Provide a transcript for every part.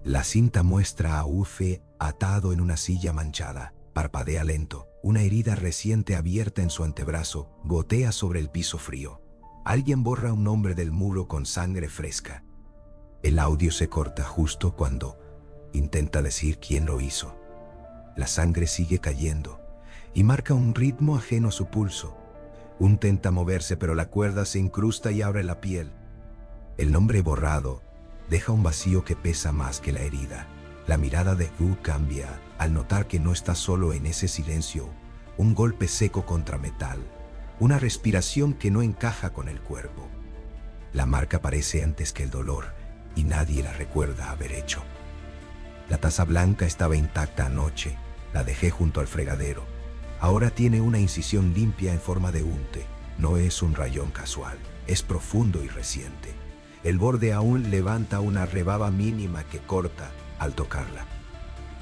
La cinta muestra a Uffe atado en una silla manchada. Parpadea lento. Una herida reciente abierta en su antebrazo gotea sobre el piso frío. Alguien borra un nombre del muro con sangre fresca. El audio se corta justo cuando intenta decir quién lo hizo. La sangre sigue cayendo y marca un ritmo ajeno a su pulso. Intenta moverse, pero la cuerda se incrusta y abre la piel. El nombre borrado deja un vacío que pesa más que la herida. La mirada de Wu cambia al notar que no está solo en ese silencio. Un golpe seco contra metal. Una respiración que no encaja con el cuerpo. La marca aparece antes que el dolor y nadie la recuerda haber hecho. La taza blanca estaba intacta anoche. La dejé junto al fregadero. Ahora tiene una incisión limpia en forma de unte. No es un rayón casual. Es profundo y reciente. El borde aún levanta una rebaba mínima que corta al tocarla.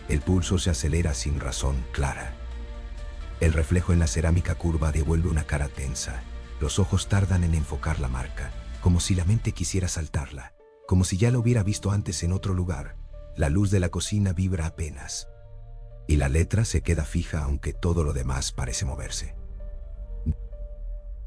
El pulso se acelera sin razón clara. El reflejo en la cerámica curva devuelve una cara tensa. Los ojos tardan en enfocar la marca, como si la mente quisiera saltarla, como si ya la hubiera visto antes en otro lugar. La luz de la cocina vibra apenas, y la letra se queda fija aunque todo lo demás parece moverse.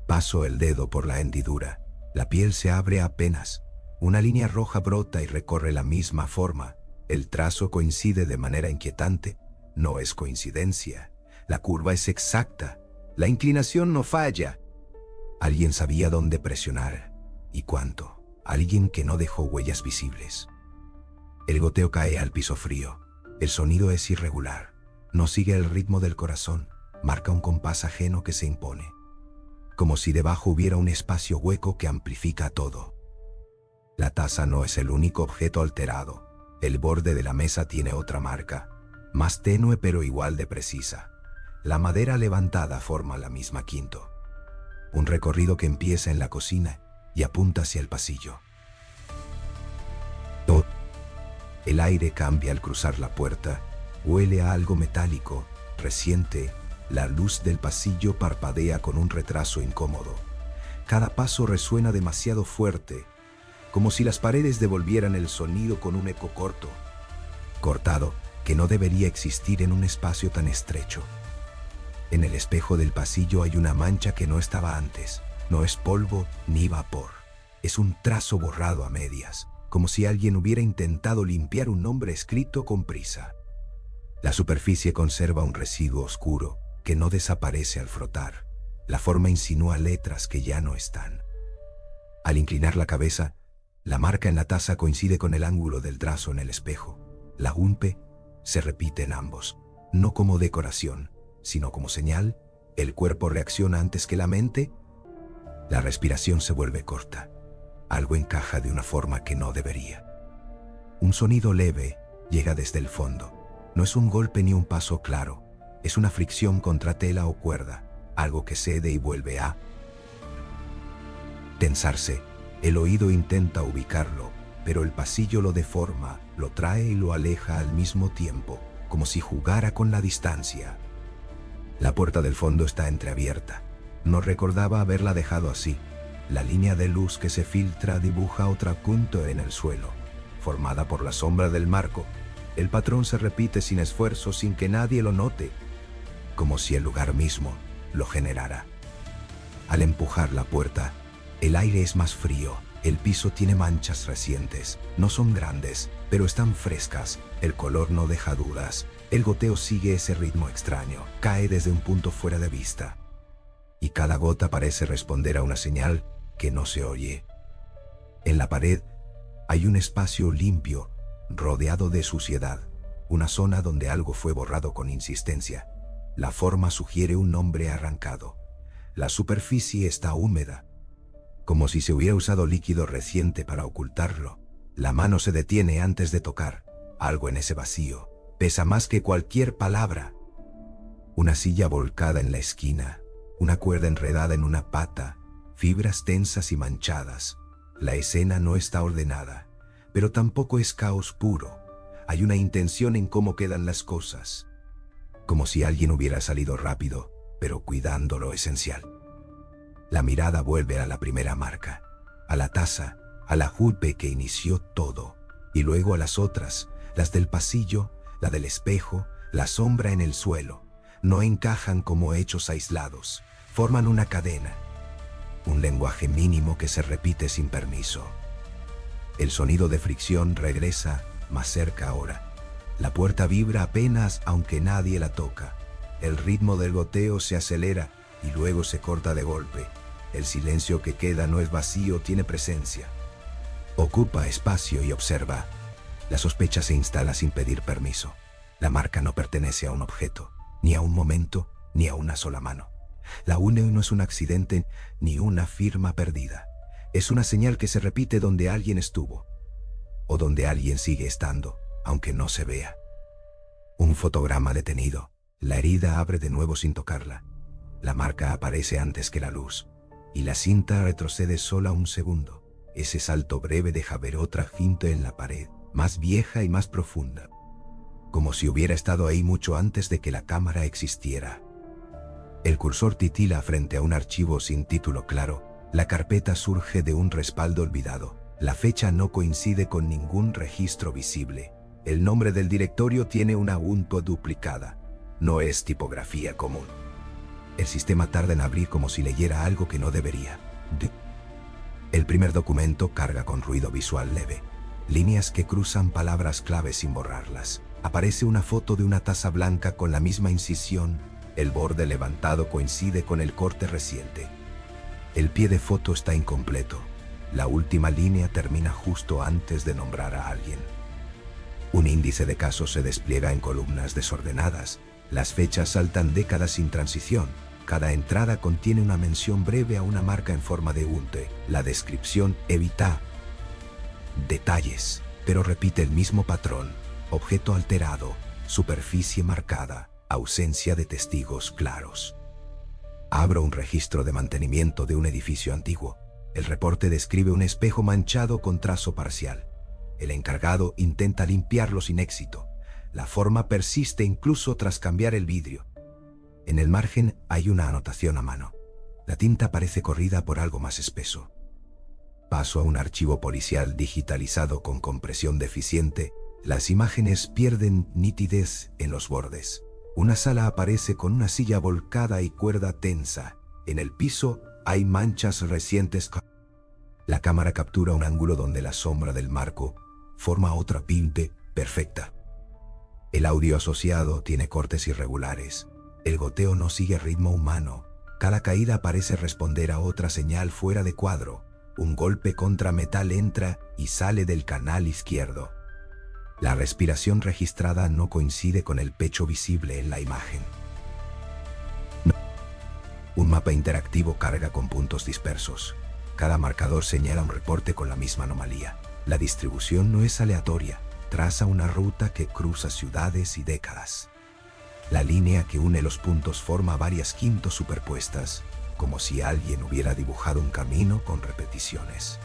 Paso el dedo por la hendidura. La piel se abre apenas. Una línea roja brota y recorre la misma forma. El trazo coincide de manera inquietante. No es coincidencia. La curva es exacta. La inclinación no falla. Alguien sabía dónde presionar y cuánto. Alguien que no dejó huellas visibles. El goteo cae al piso frío. El sonido es irregular. No sigue el ritmo del corazón. Marca un compás ajeno que se impone. Como si debajo hubiera un espacio hueco que amplifica todo. La taza no es el único objeto alterado. El borde de la mesa tiene otra marca, más tenue pero igual de precisa. La madera levantada forma la misma quinto. Un recorrido que empieza en la cocina y apunta hacia el pasillo. El aire cambia al cruzar la puerta. Huele a algo metálico, reciente. La luz del pasillo parpadea con un retraso incómodo. Cada paso resuena demasiado fuerte, como si las paredes devolvieran el sonido con un eco cortado, que no debería existir en un espacio tan estrecho. En el espejo del pasillo hay una mancha que no estaba antes. No es polvo ni vapor. Es un trazo borrado a medias, como si alguien hubiera intentado limpiar un nombre escrito con prisa. La superficie conserva un residuo oscuro que no desaparece al frotar. La forma insinúa letras que ya no están. Al inclinar la cabeza, la marca en la taza coincide con el ángulo del trazo en el espejo. La UMPE se repite en ambos, no como decoración, sino como señal. El cuerpo reacciona antes que la mente. La respiración se vuelve corta. Algo encaja de una forma que no debería. Un sonido leve llega desde el fondo. No es un golpe ni un paso claro. Es una fricción contra tela o cuerda, algo que cede y vuelve a tensarse. El oído intenta ubicarlo, pero el pasillo lo deforma, lo trae y lo aleja al mismo tiempo, como si jugara con la distancia. La puerta del fondo está entreabierta. No recordaba haberla dejado así. La línea de luz que se filtra dibuja otra punto en el suelo, formada por la sombra del marco. El patrón se repite sin esfuerzo, sin que nadie lo note, como si el lugar mismo lo generara. Al empujar la puerta, el aire es más frío. El piso tiene manchas recientes. No son grandes, pero están frescas. El color no deja dudas. El goteo sigue ese ritmo extraño. Cae desde un punto fuera de vista. Y cada gota parece responder a una señal que no se oye. En la pared hay un espacio limpio, rodeado de suciedad. Una zona donde algo fue borrado con insistencia. La forma sugiere un nombre arrancado. La superficie está húmeda, como si se hubiera usado líquido reciente para ocultarlo. La mano se detiene antes de tocar. Algo en ese vacío pesa más que cualquier palabra. Una silla volcada en la esquina, una cuerda enredada en una pata, fibras tensas y manchadas. La escena no está ordenada, pero tampoco es caos puro. Hay una intención en cómo quedan las cosas, como si alguien hubiera salido rápido, pero cuidando lo esencial. La mirada vuelve a la primera marca, a la taza, a la UMPE que inició todo, y luego a las otras, Las del pasillo, la del espejo, la sombra en el suelo, no encajan como hechos aislados, forman una cadena. Un lenguaje mínimo que se repite sin permiso. El sonido de fricción regresa, más cerca ahora. La puerta vibra apenas aunque nadie la toca. El ritmo del goteo se acelera y luego se corta de golpe. El silencio que queda no es vacío, tiene presencia. Ocupa espacio y observa. La sospecha se instala sin pedir permiso. La marca no pertenece a un objeto, ni a un momento, ni a una sola mano. La une no es un accidente ni una firma perdida. Es una señal que se repite donde alguien estuvo, o donde alguien sigue estando, aunque no se vea. Un fotograma detenido. La herida abre de nuevo sin tocarla. La marca aparece antes que la luz, y la cinta retrocede sola un segundo. Ese salto breve deja ver otra cinta en la pared, más vieja y más profunda, como si hubiera estado ahí mucho antes de que la cámara existiera. El cursor titila frente a un archivo sin título claro. La carpeta surge de un respaldo olvidado. La fecha no coincide con ningún registro visible. El nombre del directorio tiene una UNPO duplicada. No es tipografía común. El sistema tarda en abrir como si leyera algo que no debería. El primer documento carga con ruido visual leve. Líneas que cruzan palabras clave sin borrarlas. Aparece una foto de una taza blanca con la misma incisión. El borde levantado coincide con el corte reciente. El pie de foto está incompleto. La última línea termina justo antes de nombrar a alguien. Un índice de casos se despliega en columnas desordenadas. Las fechas saltan décadas sin transición. Cada entrada contiene una mención breve a una marca en forma de unte. La descripción evita detalles, pero repite el mismo patrón. Objeto alterado, superficie marcada, ausencia de testigos claros. Abro un registro de mantenimiento de un edificio antiguo. El reporte describe un espejo manchado con trazo parcial. El encargado intenta limpiarlo sin éxito. La forma persiste incluso tras cambiar el vidrio. En el margen hay una anotación a mano. La tinta parece corrida por algo más espeso. Paso a un archivo policial digitalizado con compresión deficiente. Las imágenes pierden nitidez en los bordes. Una sala aparece con una silla volcada y cuerda tensa. En el piso hay manchas recientes. La cámara captura un ángulo donde la sombra del marco forma otra pinte perfecta. El audio asociado tiene cortes irregulares. El goteo no sigue ritmo humano. Cada caída parece responder a otra señal fuera de cuadro. Un golpe contra metal entra y sale del canal izquierdo. La respiración registrada no coincide con el pecho visible en la imagen. Un mapa interactivo carga con puntos dispersos. Cada marcador señala un reporte con la misma anomalía. La distribución no es aleatoria. Traza una ruta que cruza ciudades y décadas. La línea que une los puntos forma varias quintos superpuestas, como si alguien hubiera dibujado un camino con repeticiones.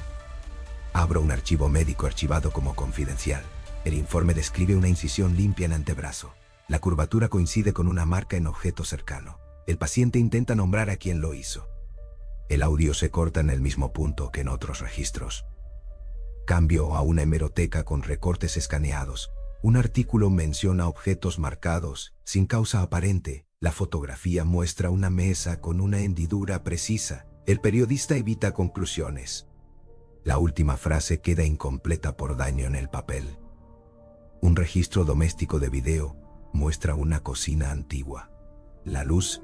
Abro un archivo médico archivado como confidencial. El informe describe una incisión limpia en antebrazo. La curvatura coincide con una marca en objeto cercano. El paciente intenta nombrar a quien lo hizo. El audio se corta en el mismo punto que en otros registros. Cambio a una hemeroteca con recortes escaneados. Un artículo menciona objetos marcados, sin causa aparente. La fotografía muestra una mesa con una hendidura precisa. El periodista evita conclusiones. La última frase queda incompleta por daño en el papel. Un registro doméstico de video muestra una cocina antigua. La luz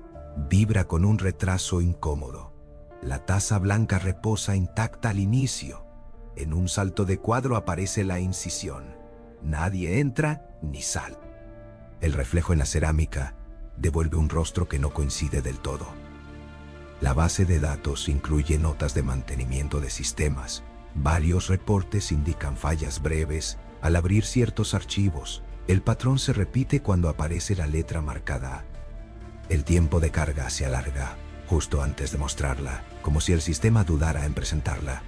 vibra con un retraso incómodo. La taza blanca reposa intacta al inicio. En un salto de cuadro aparece la incisión. Nadie entra ni sale. El reflejo en la cerámica devuelve un rostro que no coincide del todo. La base de datos incluye notas de mantenimiento de sistemas. Varios reportes indican fallas breves al abrir ciertos archivos. El patrón se repite cuando aparece la letra marcada. El tiempo de carga se alarga justo antes de mostrarla, como si el sistema dudara en presentarla.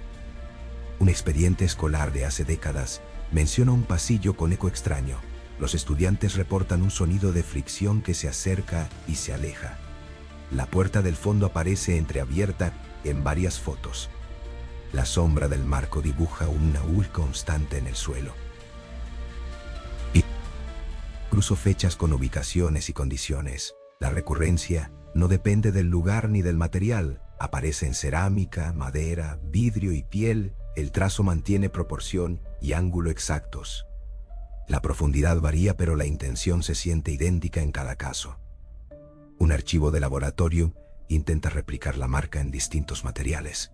Un expediente escolar de hace décadas menciona un pasillo con eco extraño. Los estudiantes reportan un sonido de fricción que se acerca y se aleja. La puerta del fondo aparece entreabierta en varias fotos. La sombra del marco dibuja una U constante en el suelo. Cruzo fechas con ubicaciones y condiciones. La recurrencia no depende del lugar ni del material. Aparece en cerámica, madera, vidrio y piel. El trazo mantiene proporción y ángulo exactos. La profundidad varía, pero la intención se siente idéntica en cada caso. Un archivo de laboratorio intenta replicar la marca en distintos materiales.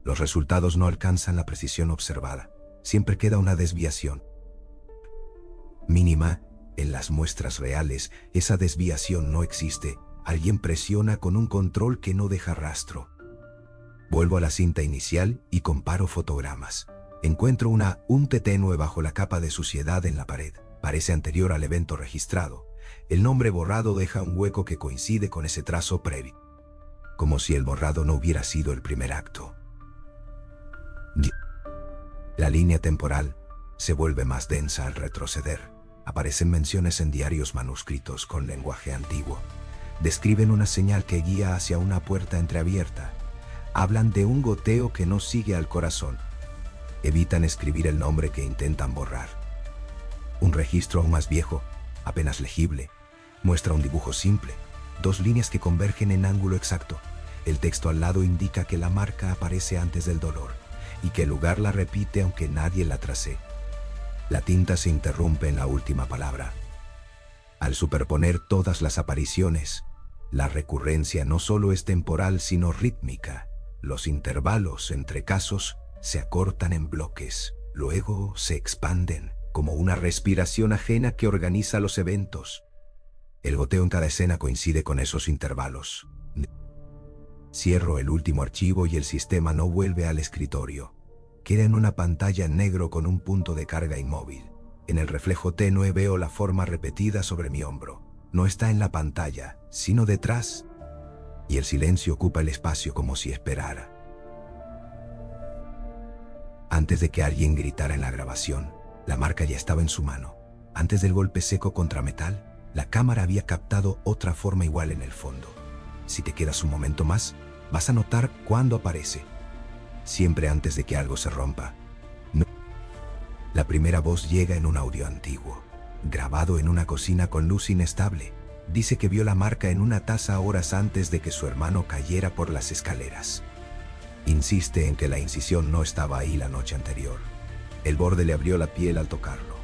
Los resultados no alcanzan la precisión observada. Siempre queda una desviación mínima. En las muestras reales, esa desviación no existe. Alguien presiona con un control que no deja rastro. Vuelvo a la cinta inicial y comparo fotogramas. Encuentro un tenue bajo la capa de suciedad en la pared. Parece anterior al evento registrado. El nombre borrado deja un hueco que coincide con ese trazo previo, como si el borrado no hubiera sido el primer acto. La línea temporal se vuelve más densa al retroceder. Aparecen menciones en diarios manuscritos con lenguaje antiguo. Describen una señal que guía hacia una puerta entreabierta. Hablan de un goteo que no sigue al corazón. Evitan escribir el nombre que intentan borrar. Un registro aún más viejo, apenas legible, muestra un dibujo simple, 2 líneas que convergen en ángulo exacto. El texto al lado indica que la marca aparece antes del dolor y que el lugar la repite aunque nadie la trace. La tinta se interrumpe en la última palabra. Al superponer todas las apariciones, la recurrencia no solo es temporal sino rítmica. Los intervalos entre casos se acortan en bloques, luego se expanden, como una respiración ajena que organiza los eventos. El goteo en cada escena coincide con esos intervalos. Cierro el último archivo y el sistema no vuelve al escritorio. Queda en una pantalla en negro con un punto de carga inmóvil. En el reflejo tenue veo la forma repetida sobre mi hombro. No está en la pantalla, sino detrás. Y el silencio ocupa el espacio como si esperara. Antes de que alguien gritara en la grabación, la marca ya estaba en su mano. Antes del golpe seco contra metal, la cámara había captado otra forma igual en el fondo. Si te quedas un momento más, vas a notar cuándo aparece. Siempre antes de que algo se rompa. No. La primera voz llega en un audio antiguo, grabado en una cocina con luz inestable. Dice que vio la marca en una taza horas antes de que su hermano cayera por las escaleras. Insiste en que la incisión no estaba ahí la noche anterior. El borde le abrió la piel al tocarlo.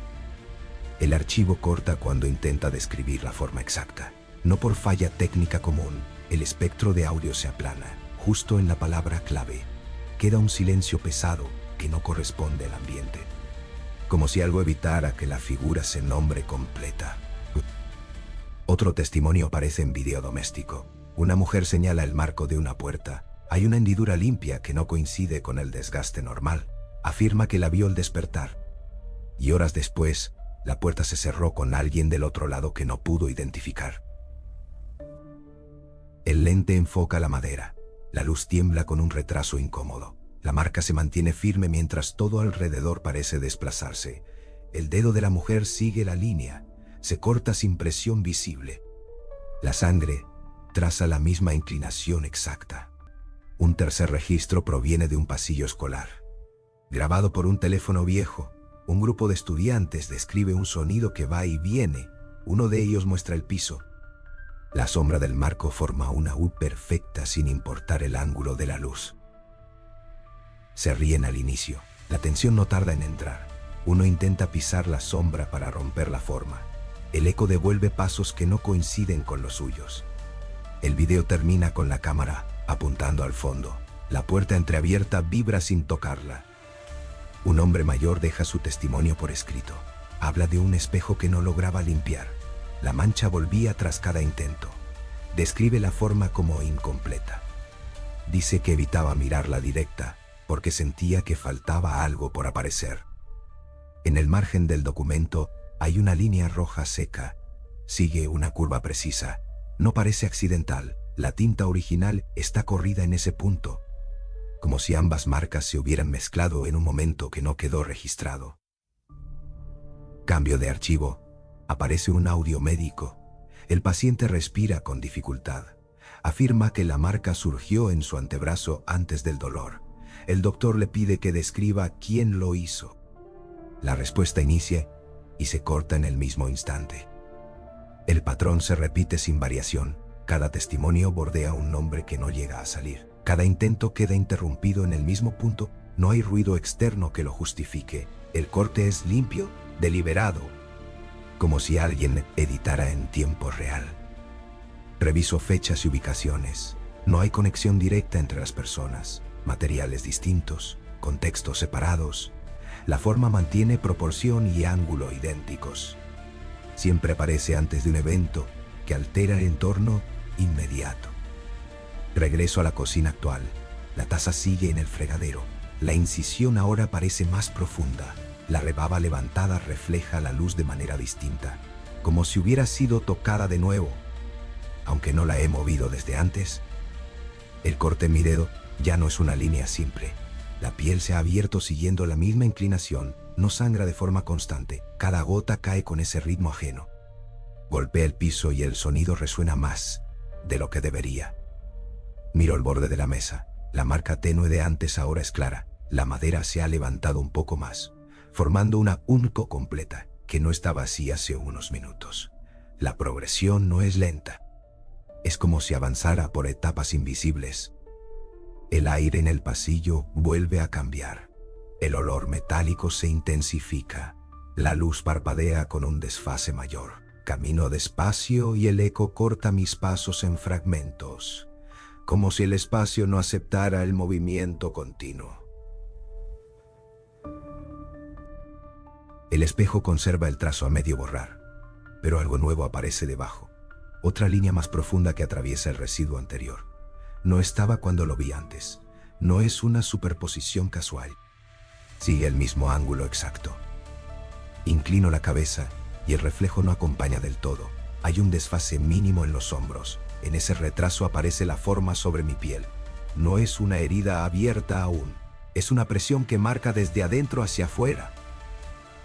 El archivo corta cuando intenta describir la forma exacta. No por falla técnica común, el espectro de audio se aplana, justo en la palabra clave. Queda un silencio pesado que no corresponde al ambiente. Como si algo evitara que la figura se nombre completa. Otro testimonio aparece en video doméstico. Una mujer señala el marco de una puerta. Hay una hendidura limpia que no coincide con el desgaste normal. Afirma que la vio al despertar. Y horas después, la puerta se cerró con alguien del otro lado que no pudo identificar. El lente enfoca la madera. La luz tiembla con un retraso incómodo. La marca se mantiene firme mientras todo alrededor parece desplazarse. El dedo de la mujer sigue la línea. Se corta sin presión visible. La sangre traza la misma inclinación exacta. Un tercer registro proviene de un pasillo escolar. Grabado por un teléfono viejo, un grupo de estudiantes describe un sonido que va y viene. Uno de ellos muestra el piso. La sombra del marco forma una U perfecta sin importar el ángulo de la luz. Se ríen al inicio. La tensión no tarda en entrar. Uno intenta pisar la sombra para romper la forma. El eco devuelve pasos que no coinciden con los suyos. El video termina con la cámara apuntando al fondo. La puerta entreabierta vibra sin tocarla. Un hombre mayor deja su testimonio por escrito. Habla de un espejo que no lograba limpiar. La mancha volvía tras cada intento. Describe la forma como incompleta. Dice que evitaba mirarla directa porque sentía que faltaba algo por aparecer. En el margen del documento hay una línea roja seca. Sigue una curva precisa. No parece accidental. La tinta original está corrida en ese punto, como si ambas marcas se hubieran mezclado en un momento que no quedó registrado. Cambio de archivo. Aparece un audio médico. El paciente respira con dificultad. Afirma que la marca surgió en su antebrazo antes del dolor. El doctor le pide que describa quién lo hizo. La respuesta inicia y se corta en el mismo instante. El patrón se repite sin variación. Cada testimonio bordea un nombre que no llega a salir. Cada intento queda interrumpido en el mismo punto. No hay ruido externo que lo justifique. El corte es limpio, deliberado, como si alguien editara en tiempo real. Reviso fechas y ubicaciones. No hay conexión directa entre las personas. Materiales distintos, contextos separados. La forma mantiene proporción y ángulo idénticos. Siempre aparece antes de un evento que altera el entorno inmediato. Regreso a la cocina actual. La taza sigue en el fregadero. La incisión ahora parece más profunda. La rebaba levantada refleja la luz de manera distinta, como si hubiera sido tocada de nuevo, aunque no la he movido desde antes. El corte en mi dedo ya no es una línea simple. La piel se ha abierto siguiendo la misma inclinación, no sangra de forma constante. Cada gota cae con ese ritmo ajeno. Golpea el piso y el sonido resuena más de lo que debería. Miro el borde de la mesa. La marca tenue de antes ahora es clara. La madera se ha levantado un poco más, formando una unco completa que no estaba así hace unos minutos. La progresión no es lenta. Es como si avanzara por etapas invisibles. El aire en el pasillo vuelve a cambiar. El olor metálico se intensifica. La luz parpadea con un desfase mayor. Camino despacio y el eco corta mis pasos en fragmentos, como si el espacio no aceptara el movimiento continuo. El espejo conserva el trazo a medio borrar, pero algo nuevo aparece debajo. Otra línea más profunda que atraviesa el residuo anterior. No estaba cuando lo vi antes. No es una superposición casual. Sigue el mismo ángulo exacto. Inclino la cabeza y el reflejo no acompaña del todo. Hay un desfase mínimo en los hombros. En ese retraso aparece la forma sobre mi piel. No es una herida abierta aún. Es una presión que marca desde adentro hacia afuera.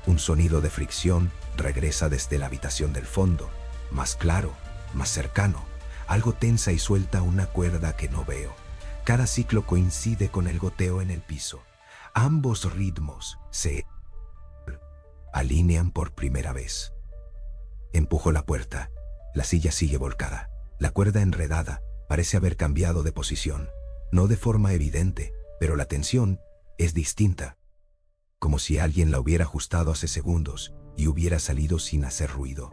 Un sonido de fricción regresa desde la habitación del fondo, más claro, más cercano. Algo tensa y suelta una cuerda que no veo. Cada ciclo coincide con el goteo en el piso. Ambos ritmos se alinean por primera vez. Empujo la puerta. La silla sigue volcada. La cuerda enredada parece haber cambiado de posición. No de forma evidente, pero la tensión es distinta. Como si alguien la hubiera ajustado hace segundos y hubiera salido sin hacer ruido.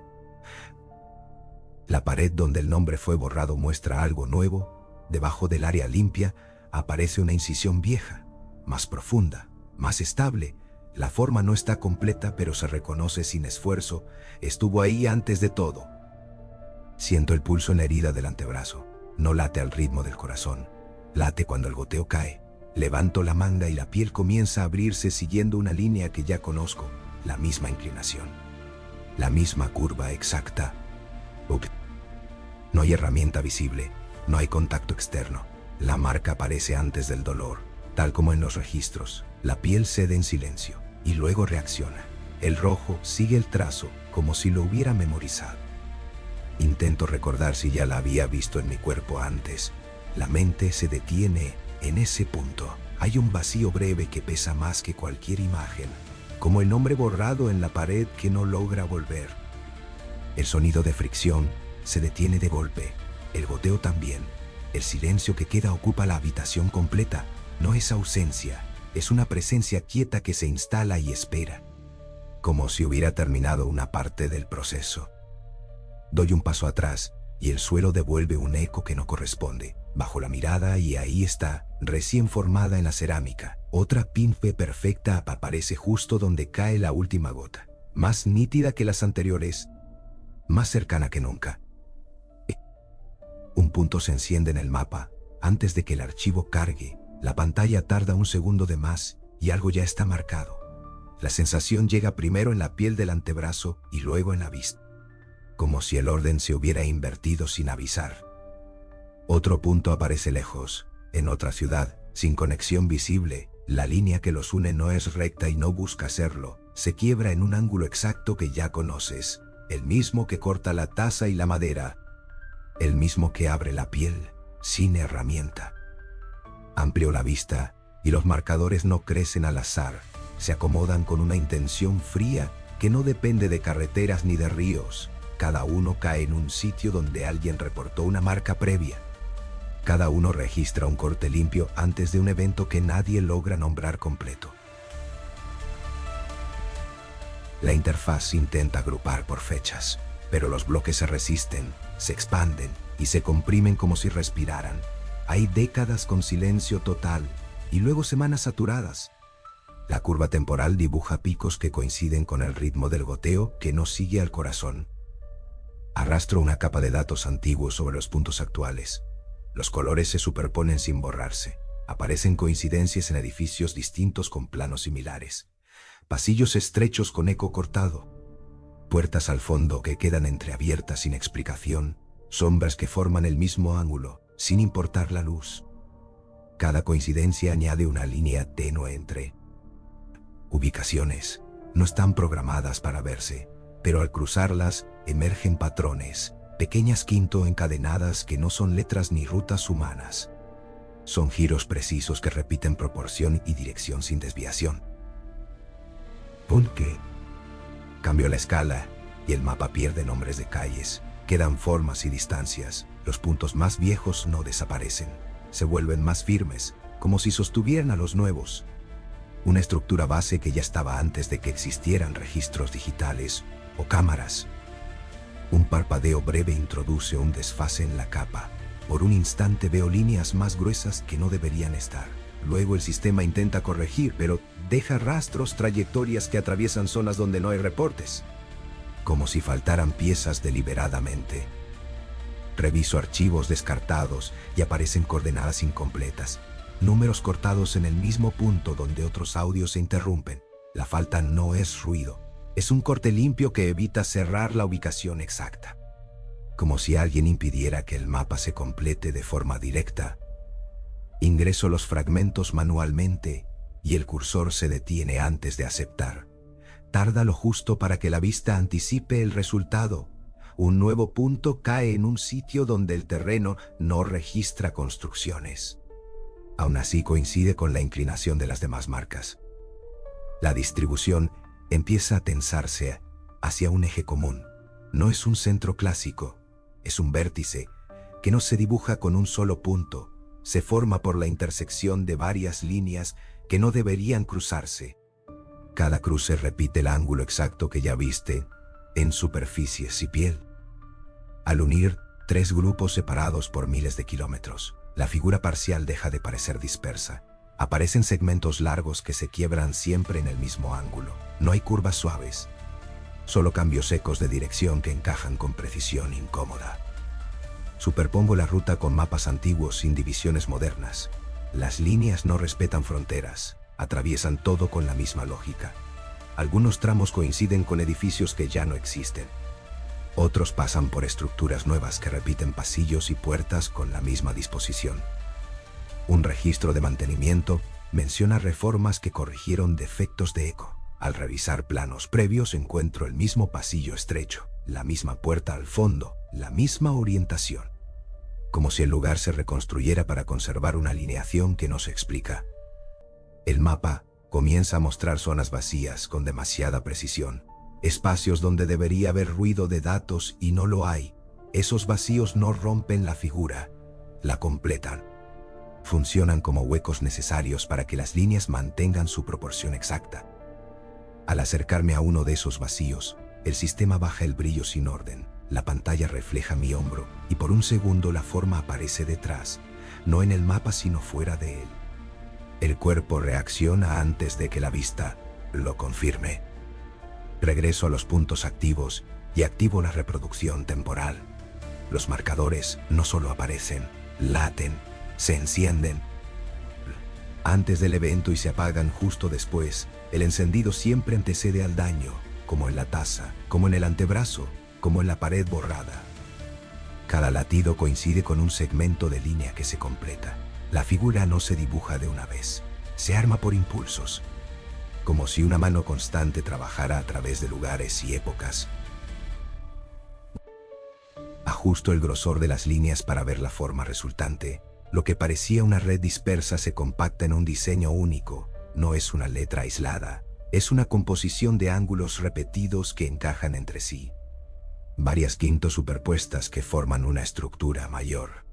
La pared donde el nombre fue borrado muestra algo nuevo. Debajo del área limpia aparece una incisión vieja, más profunda, más estable. La forma no está completa, pero se reconoce sin esfuerzo. Estuvo ahí antes de todo. Siento el pulso en la herida del antebrazo. No late al ritmo del corazón. Late cuando el goteo cae. Levanto la manga y la piel comienza a abrirse siguiendo una línea que ya conozco. La misma inclinación. La misma curva exacta. No hay herramienta visible. No hay contacto externo. La marca aparece antes del dolor, tal como en los registros. La piel cede en silencio y luego reacciona. El rojo sigue el trazo como si lo hubiera memorizado. Intento recordar si ya la había visto en mi cuerpo antes. La mente se detiene en ese punto. Hay un vacío breve que pesa más que cualquier imagen, como el nombre borrado en la pared que no logra volver. El sonido de fricción se detiene de golpe. El goteo también. El silencio que queda ocupa la habitación completa. No es ausencia, es una presencia quieta que se instala y espera, como si hubiera terminado una parte del proceso. Doy un paso atrás y el suelo devuelve un eco que no corresponde. Bajo la mirada y ahí está, recién formada en la cerámica. Otra pinfe perfecta aparece justo donde cae la última gota. Más nítida que las anteriores, más cercana que nunca. Un punto se enciende en el mapa. Antes de que el archivo cargue, la pantalla tarda un segundo de más y algo ya está marcado. La sensación llega primero en la piel del antebrazo y luego en la vista, como si el orden se hubiera invertido sin avisar. Otro punto aparece lejos, en otra ciudad, sin conexión visible. La línea que los une no es recta y no busca serlo. Se quiebra en un ángulo exacto que ya conoces, el mismo que corta la taza y la madera, el mismo que abre la piel, sin herramienta. Amplio la vista y los marcadores no crecen al azar. Se acomodan con una intención fría que no depende de carreteras ni de ríos. Cada uno cae en un sitio donde alguien reportó una marca previa. Cada uno registra un corte limpio antes de un evento que nadie logra nombrar completo. La interfaz intenta agrupar por fechas, pero los bloques se resisten, se expanden y se comprimen como si respiraran. Hay décadas con silencio total y luego semanas saturadas. La curva temporal dibuja picos que coinciden con el ritmo del goteo que no sigue al corazón. Arrastro una capa de datos antiguos sobre los puntos actuales. Los colores se superponen sin borrarse. Aparecen coincidencias en edificios distintos con planos similares. Pasillos estrechos con eco cortado. Puertas al fondo que quedan entreabiertas sin explicación. Sombras que forman el mismo ángulo, sin importar la luz. Cada coincidencia añade una línea tenue entre ubicaciones. No están programadas para verse, pero al cruzarlas emergen patrones, pequeñas quinto encadenadas que no son letras ni rutas humanas. Son giros precisos que repiten proporción y dirección sin desviación. Punque. Cambio la escala y el mapa pierde nombres de calles. Quedan formas y distancias. Los puntos más viejos no desaparecen. Se vuelven más firmes, como si sostuvieran a los nuevos. Una estructura base que ya estaba antes de que existieran registros digitales o cámaras. Un parpadeo breve introduce un desfase en la capa. Por un instante veo líneas más gruesas que no deberían estar. Luego el sistema intenta corregir, pero deja rastros, trayectorias que atraviesan zonas donde no hay reportes. Como si faltaran piezas deliberadamente. Reviso archivos descartados y aparecen coordenadas incompletas. Números cortados en el mismo punto donde otros audios se interrumpen. La falta no es ruido. Es un corte limpio que evita cerrar la ubicación exacta. Como si alguien impidiera que el mapa se complete de forma directa. Ingreso los fragmentos manualmente y el cursor se detiene antes de aceptar. Tarda lo justo para que la vista anticipe el resultado. Un nuevo punto cae en un sitio donde el terreno no registra construcciones. Aún así coincide con la inclinación de las demás marcas. La distribución empieza a tensarse hacia un eje común. No es un centro clásico, es un vértice que no se dibuja con un solo punto. Se forma por la intersección de varias líneas que no deberían cruzarse. Cada cruce repite el ángulo exacto que ya viste en superficies y piel. Al unir tres grupos separados por miles de kilómetros, la figura parcial deja de parecer dispersa. Aparecen segmentos largos que se quiebran siempre en el mismo ángulo. No hay curvas suaves, solo cambios secos de dirección que encajan con precisión incómoda. Superpongo la ruta con mapas antiguos sin divisiones modernas. Las líneas no respetan fronteras, atraviesan todo con la misma lógica. Algunos tramos coinciden con edificios que ya no existen. Otros pasan por estructuras nuevas que repiten pasillos y puertas con la misma disposición. Un registro de mantenimiento menciona reformas que corrigieron defectos de eco. Al revisar planos previos encuentro el mismo pasillo estrecho, la misma puerta al fondo, la misma orientación. Como si el lugar se reconstruyera para conservar una alineación que no se explica. El mapa comienza a mostrar zonas vacías con demasiada precisión. Espacios donde debería haber ruido de datos y no lo hay. Esos vacíos no rompen la figura, la completan. Funcionan como huecos necesarios para que las líneas mantengan su proporción exacta. Al acercarme a uno de esos vacíos, el sistema baja el brillo sin orden. La pantalla refleja mi hombro y por un segundo la forma aparece detrás, no en el mapa sino fuera de él. El cuerpo reacciona antes de que la vista lo confirme. Regreso a los puntos activos y activo la reproducción temporal. Los marcadores no solo aparecen, laten, se encienden antes del evento y se apagan justo después. El encendido siempre antecede al daño, como en la taza, como en el antebrazo, como en la pared borrada. Cada latido coincide con un segmento de línea que se completa. La figura no se dibuja de una vez, se arma por impulsos, como si una mano constante trabajara a través de lugares y épocas. Ajusto el grosor de las líneas para ver la forma resultante. Lo que parecía una red dispersa se compacta en un diseño único. No es una letra aislada, es una composición de ángulos repetidos que encajan entre sí. varias quintos superpuestas que forman una estructura mayor.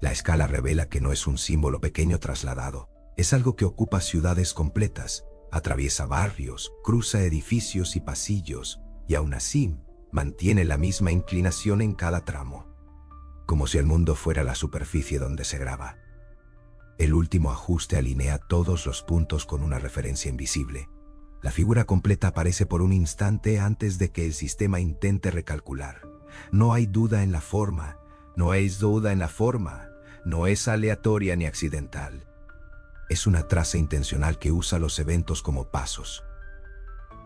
La escala revela que no es un símbolo pequeño trasladado, es algo que ocupa ciudades completas, atraviesa barrios, cruza edificios y pasillos, y aún así mantiene la misma inclinación en cada tramo, como si el mundo fuera la superficie donde se graba. El último ajuste alinea todos los puntos con una referencia invisible. La figura completa aparece por un instante antes de que el sistema intente recalcular. No hay duda en la forma, no hay duda en la forma, no es aleatoria ni accidental. Es una traza intencional que usa los eventos como pasos.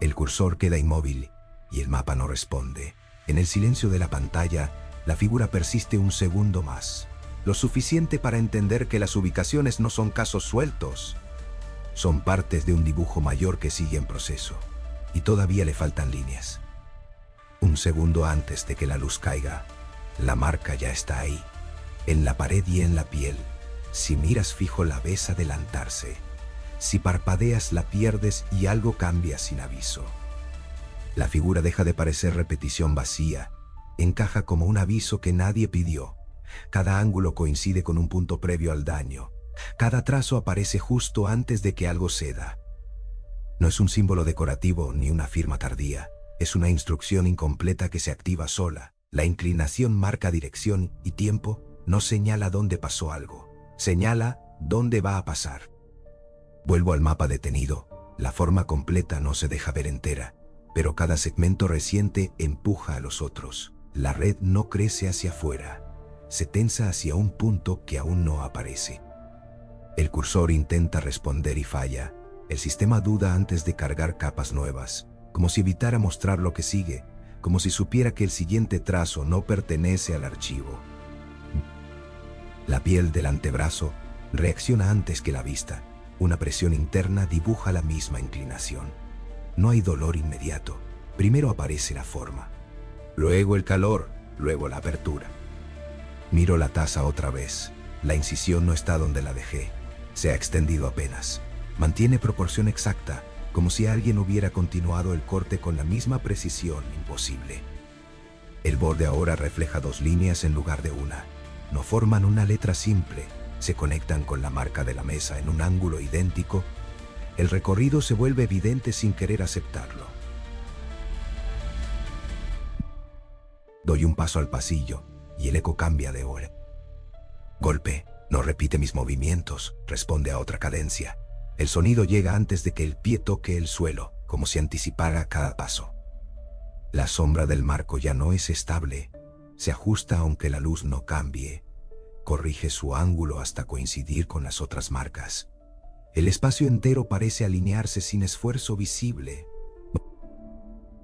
El cursor queda inmóvil y el mapa no responde. En el silencio de la pantalla, la figura persiste un segundo más, lo suficiente para entender que las ubicaciones no son casos sueltos. Son partes de un dibujo mayor que sigue en proceso, y todavía le faltan líneas. Un segundo antes de que la luz caiga, la marca ya está ahí, en la pared y en la piel. Si miras fijo la ves adelantarse. Si parpadeas la pierdes y algo cambia sin aviso. La figura deja de parecer repetición vacía, encaja como un aviso que nadie pidió. Cada ángulo coincide con un punto previo al daño. Cada trazo aparece justo antes de que algo ceda. No es un símbolo decorativo ni una firma tardía. Es una instrucción incompleta que se activa sola. La inclinación marca dirección y tiempo, no señala dónde pasó algo. Señala dónde va a pasar. Vuelvo al mapa detenido. La forma completa no se deja ver entera, pero cada segmento reciente empuja a los otros. La red no crece hacia afuera. Se tensa hacia un punto que aún no aparece. El cursor intenta responder y falla. El sistema duda antes de cargar capas nuevas, como si evitara mostrar lo que sigue, como si supiera que el siguiente trazo no pertenece al archivo. La piel del antebrazo reacciona antes que la vista. Una presión interna dibuja la misma inclinación. No hay dolor inmediato. Primero aparece la forma, luego el calor, luego la apertura. Miro la taza otra vez. La incisión no está donde la dejé. Se ha extendido apenas. Mantiene proporción exacta, como si alguien hubiera continuado el corte con la misma precisión imposible. El borde ahora refleja dos líneas en lugar de una. No forman una letra simple, se conectan con la marca de la mesa en un ángulo idéntico. El recorrido se vuelve evidente sin querer aceptarlo. Doy un paso al pasillo y el eco cambia de hora. Golpe. No repite mis movimientos, responde a otra cadencia. El sonido llega antes de que el pie toque el suelo, como si anticipara cada paso. La sombra del marco ya no es estable. Se ajusta aunque la luz no cambie. Corrige su ángulo hasta coincidir con las otras marcas. El espacio entero parece alinearse sin esfuerzo visible.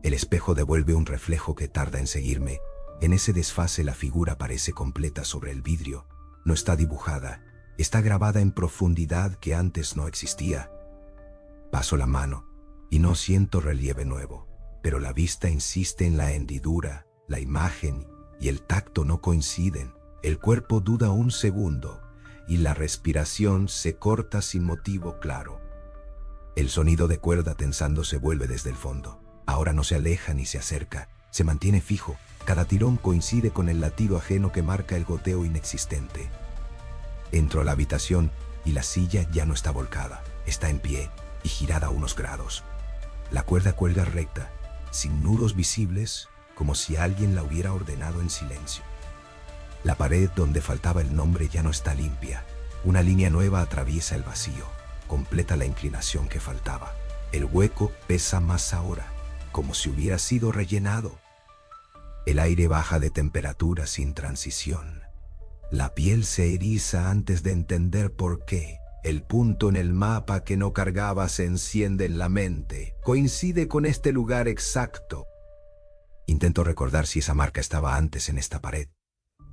El espejo devuelve un reflejo que tarda en seguirme. En ese desfase la figura parece completa sobre el vidrio. No está dibujada, está grabada en profundidad que antes no existía. Paso la mano y no siento relieve nuevo, pero la vista insiste en la hendidura, la imagen y el tacto no coinciden. El cuerpo duda un segundo y la respiración se corta sin motivo claro. El sonido de cuerda tensándose vuelve desde el fondo. Ahora no se aleja ni se acerca, se mantiene fijo. Cada tirón coincide con el latido ajeno que marca el goteo inexistente. Entro a la habitación y la silla ya no está volcada, está en pie y girada unos grados. La cuerda cuelga recta, sin nudos visibles, como si alguien la hubiera ordenado en silencio. La pared donde faltaba el nombre ya no está limpia. Una línea nueva atraviesa el vacío, completa la inclinación que faltaba. El hueco pesa más ahora, como si hubiera sido rellenado. El aire baja de temperatura sin transición. La piel se eriza antes de entender por qué. El punto en el mapa que no cargaba se enciende en la mente. Coincide con este lugar exacto. Intento recordar si esa marca estaba antes en esta pared.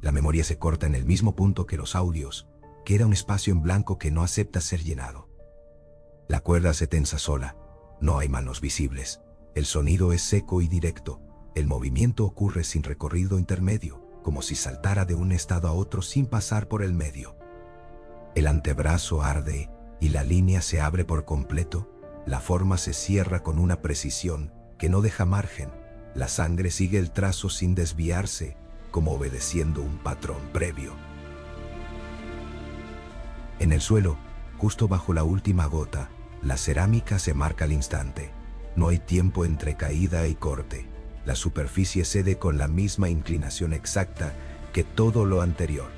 La memoria se corta en el mismo punto que los audios. Queda un espacio en blanco que no acepta ser llenado. La cuerda se tensa sola. No hay manos visibles. El sonido es seco y directo. El movimiento ocurre sin recorrido intermedio, como si saltara de un estado a otro sin pasar por el medio. El antebrazo arde y la línea se abre por completo. La forma se cierra con una precisión que no deja margen. La sangre sigue el trazo sin desviarse, como obedeciendo un patrón previo. En el suelo, justo bajo la última gota, la cerámica se marca al instante. No hay tiempo entre caída y corte. La superficie cede con la misma inclinación exacta que todo lo anterior.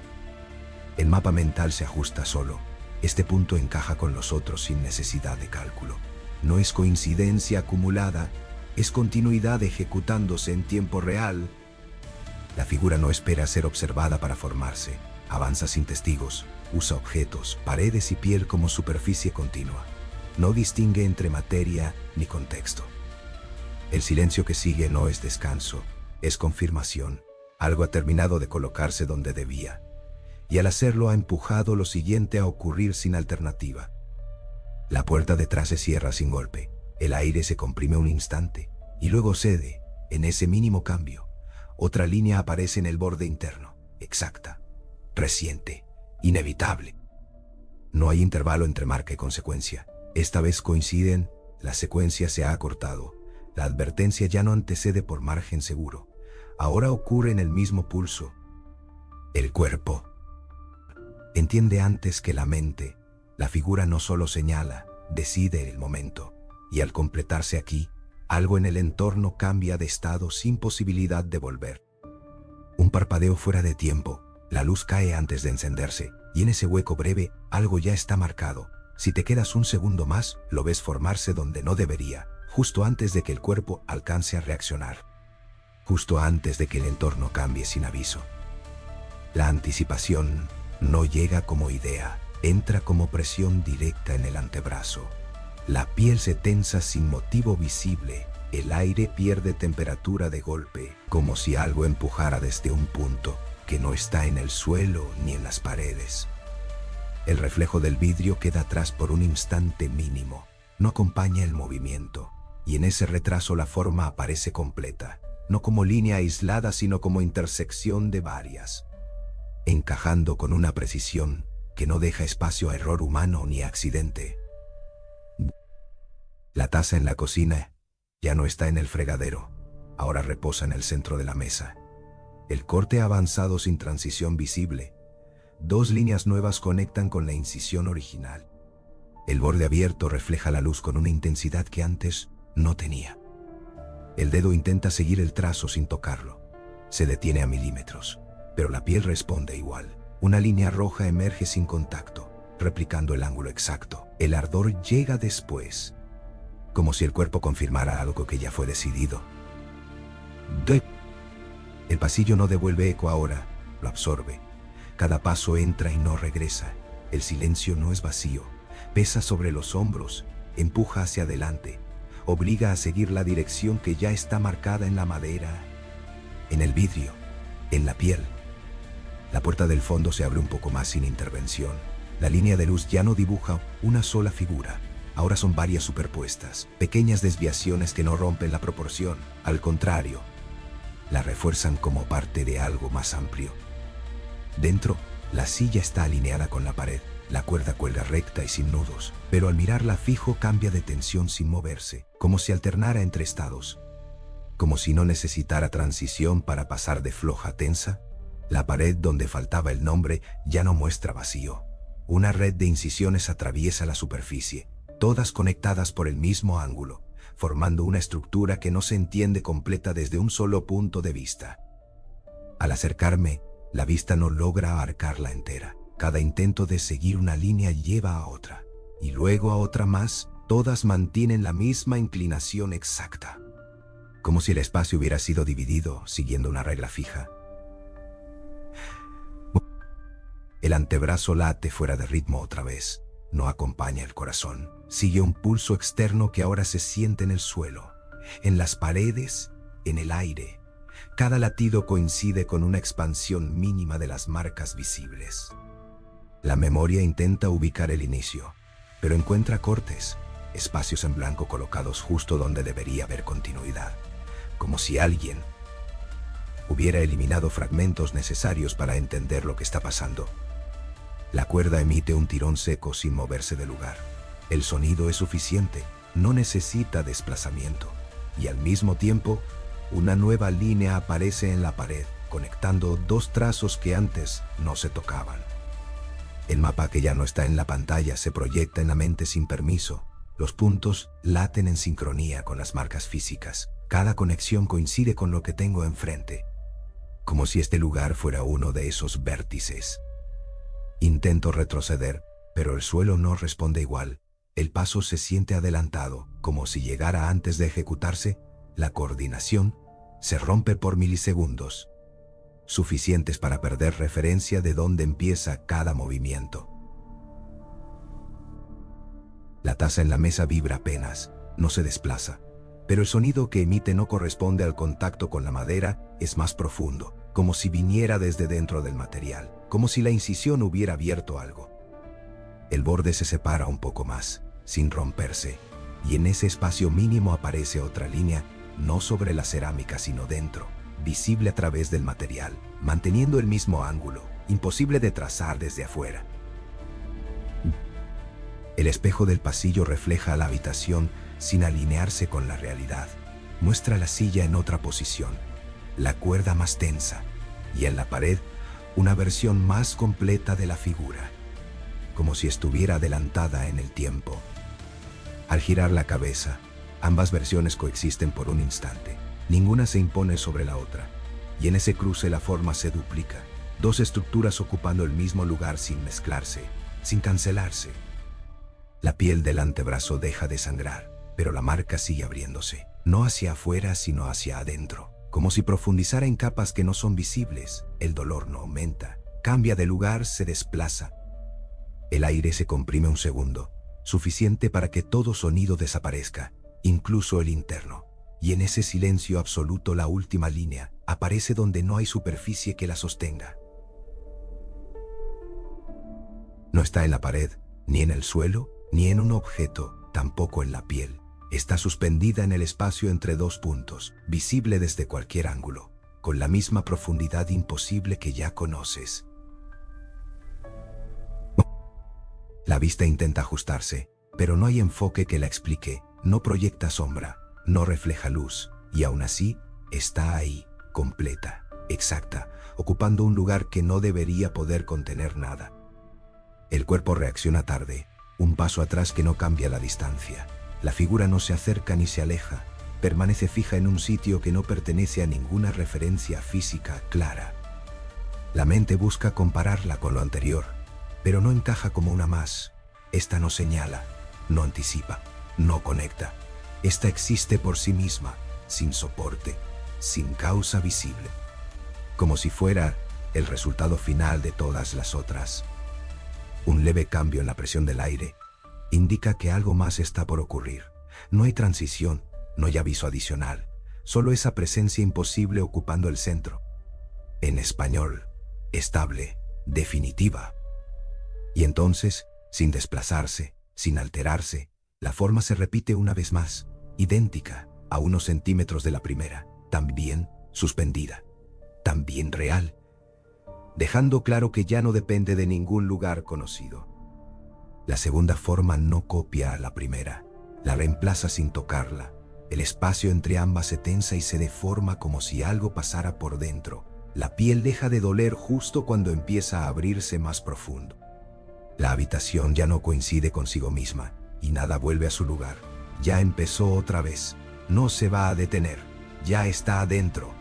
El mapa mental se ajusta solo. Este punto encaja con los otros sin necesidad de cálculo. No es coincidencia acumulada, es continuidad ejecutándose en tiempo real. La figura no espera ser observada para formarse. Avanza sin testigos, usa objetos, paredes y piel como superficie continua. No distingue entre materia ni contexto. El silencio que sigue no es descanso, es confirmación. Algo ha terminado de colocarse donde debía. Y al hacerlo ha empujado lo siguiente a ocurrir sin alternativa. La puerta detrás se cierra sin golpe. El aire se comprime un instante y luego cede. En ese mínimo cambio, otra línea aparece en el borde interno, exacta, reciente, inevitable. No hay intervalo entre marca y consecuencia. Esta vez coinciden, la secuencia se ha acortado. La advertencia ya no antecede por margen seguro. Ahora ocurre en el mismo pulso. El cuerpo entiende antes que la mente. La figura no solo señala, decide el momento. Y al completarse aquí, algo en el entorno cambia de estado sin posibilidad de volver. Un parpadeo fuera de tiempo. La luz cae antes de encenderse, y en ese hueco breve, algo ya está marcado. Si te quedas un segundo más, lo ves formarse donde no debería, justo antes de que el cuerpo alcance a reaccionar. Justo antes de que el entorno cambie sin aviso. La anticipación no llega como idea, entra como presión directa en el antebrazo. La piel se tensa sin motivo visible, el aire pierde temperatura de golpe, como si algo empujara desde un punto que no está en el suelo ni en las paredes. El reflejo del vidrio queda atrás por un instante mínimo, no acompaña el movimiento, y en ese retraso la forma aparece completa, no como línea aislada sino como intersección de varias, encajando con una precisión que no deja espacio a error humano ni accidente. La taza en la cocina ya no está en el fregadero, ahora reposa en el centro de la mesa. El corte ha avanzado sin transición visible. Dos líneas nuevas conectan con la incisión original. El borde abierto refleja la luz con una intensidad que antes no tenía. El dedo intenta seguir el trazo sin tocarlo. Se detiene a milímetros, pero la piel responde igual. Una línea roja emerge sin contacto, replicando el ángulo exacto. El ardor llega después, como si el cuerpo confirmara algo que ya fue decidido. El pasillo no devuelve eco ahora, lo absorbe. Cada paso entra y no regresa. El silencio no es vacío, pesa sobre los hombros, empuja hacia adelante, obliga a seguir la dirección que ya está marcada en la madera, en el vidrio, en la piel. La puerta del fondo se abre un poco más sin intervención. La línea de luz ya no dibuja una sola figura. Ahora son varias superpuestas, pequeñas desviaciones que no rompen la proporción. Al contrario, la refuerzan como parte de algo más amplio. Dentro, la silla está alineada con la pared. La cuerda cuelga recta y sin nudos, pero al mirarla fijo cambia de tensión sin moverse, como si alternara entre estados. Como si no necesitara transición para pasar de floja a tensa. La pared donde faltaba el nombre ya no muestra vacío. Una red de incisiones atraviesa la superficie, todas conectadas por el mismo ángulo, formando una estructura que no se entiende completa desde un solo punto de vista. Al acercarme, la vista no logra abarcarla entera. Cada intento de seguir una línea lleva a otra, y luego a otra más. Todas mantienen la misma inclinación exacta, como si el espacio hubiera sido dividido siguiendo una regla fija. El antebrazo late fuera de ritmo otra vez. No acompaña el corazón. Sigue un pulso externo que ahora se siente en el suelo, en las paredes, en el aire. Cada latido coincide con una expansión mínima de las marcas visibles. La memoria intenta ubicar el inicio, pero encuentra cortes, espacios en blanco colocados justo donde debería haber continuidad, como si alguien hubiera eliminado fragmentos necesarios para entender lo que está pasando. La cuerda emite un tirón seco sin moverse del lugar. El sonido es suficiente, no necesita desplazamiento, y al mismo tiempo Una nueva línea aparece en la pared, conectando dos trazos que antes no se tocaban. El mapa que ya no está en la pantalla se proyecta en la mente sin permiso. Los puntos laten en sincronía con las marcas físicas. Cada conexión coincide con lo que tengo enfrente, como si este lugar fuera uno de esos vértices. Intento retroceder, pero el suelo no responde igual. El paso se siente adelantado, como si llegara antes de ejecutarse. La coordinación se rompe por milisegundos, suficientes para perder referencia de dónde empieza cada movimiento. La taza en la mesa vibra apenas, no se desplaza, pero el sonido que emite no corresponde al contacto con la madera, es más profundo, como si viniera desde dentro del material, como si la incisión hubiera abierto algo. El borde se separa un poco más, sin romperse, y en ese espacio mínimo aparece otra línea, no sobre la cerámica sino dentro, visible a través del material, manteniendo el mismo ángulo, imposible de trazar desde afuera. El espejo del pasillo refleja la habitación sin alinearse con la realidad. Muestra la silla en otra posición, la cuerda más tensa, y en la pared una versión más completa de la figura, como si estuviera adelantada en el tiempo. Al girar la cabeza, ambas versiones coexisten por un instante. Ninguna se impone sobre la otra, y en ese cruce la forma se duplica, dos estructuras ocupando el mismo lugar sin mezclarse, sin cancelarse. La piel del antebrazo deja de sangrar, pero la marca sigue abriéndose, no hacia afuera sino hacia adentro, como si profundizara en capas que no son visibles. El dolor no aumenta, cambia de lugar, se desplaza. El aire se comprime un segundo, suficiente para que todo sonido desaparezca, incluso el interno. Y en ese silencio absoluto la última línea aparece donde no hay superficie que la sostenga. No está en la pared, ni en el suelo, ni en un objeto, tampoco en la piel. Está suspendida en el espacio entre dos puntos, visible desde cualquier ángulo, con la misma profundidad imposible que ya conoces. La vista intenta ajustarse, pero no hay enfoque que la explique, no proyecta sombra, no refleja luz, y aún así está ahí, completa, exacta, ocupando un lugar que no debería poder contener nada. El cuerpo reacciona tarde, un paso atrás que no cambia la distancia. La figura no se acerca ni se aleja, permanece fija en un sitio que no pertenece a ninguna referencia física clara. La mente busca compararla con lo anterior, pero no encaja como una más. Esta no señala, no anticipa, no conecta. Esta existe por sí misma, sin soporte, sin causa visible, como si fuera el resultado final de todas las otras. Un leve cambio en la presión del aire indica que algo más está por ocurrir. No hay transición, no hay aviso adicional, solo esa presencia imposible ocupando el centro. En español, estable, definitiva. Y entonces, sin desplazarse, sin alterarse, la forma se repite una vez más, idéntica, a unos centímetros de la primera, también suspendida, también real, dejando claro que ya no depende de ningún lugar conocido. La segunda forma no copia a la primera, la reemplaza sin tocarla. El espacio entre ambas se tensa y se deforma como si algo pasara por dentro. La piel deja de doler justo cuando empieza a abrirse más profundo. La habitación ya no coincide consigo misma, y nada vuelve a su lugar. Ya empezó otra vez, no se va a detener, ya está adentro.